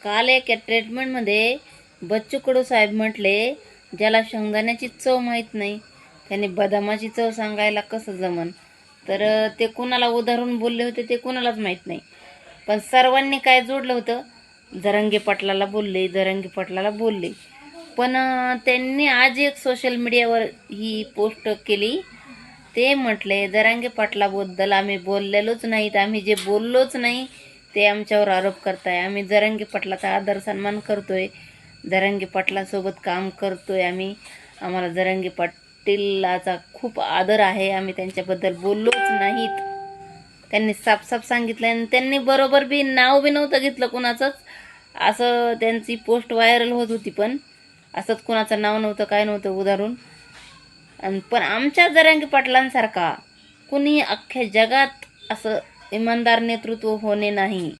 काल एका ट्रीटमेंटमध्ये बच्चू कडू साहेब म्हटले, ज्याला शेंगदाण्याची चव माहीत नाही त्याने बदामाची चव सांगायला कसं जमन. तर ते कुणाला उदाहरण बोलले होते ते कुणालाच माहीत नाही. पण सर्वांनी काय जोडलं होतं, जरांगे पाटलाला बोलले. पण त्यांनी आज एक सोशल मीडियावर ही पोस्ट केली. ते म्हटले, जरांगे पाटलाबद्दल आम्ही बोललेलोच नाहीत, आम्ही जे बोललोच नाही ते आमच्यावर आरोप करताय. आम्ही जरांगे पाटलाचा आदर सन्मान करतोय, जरांगे पाटलासोबत काम करतोय आम्हाला जरांगे पाटीलाचा खूप आदर आहे, आम्ही त्यांच्याबद्दल बोललोच नाहीत. त्यांनी साफ सांगितलं. आणि त्यांनी बरोबर बी नाव बी नव्हतं घेतलं कुणाचंच. असं त्यांची पोस्ट व्हायरल होत होती, पण असंच कुणाचं नाव नव्हतं, काय नव्हतं उदाहरण. पण आमच्या जरांगे पाटलांसारखा कुणी अख्ख्या जगात असं इमानदार नेतृत्व होणे नाही.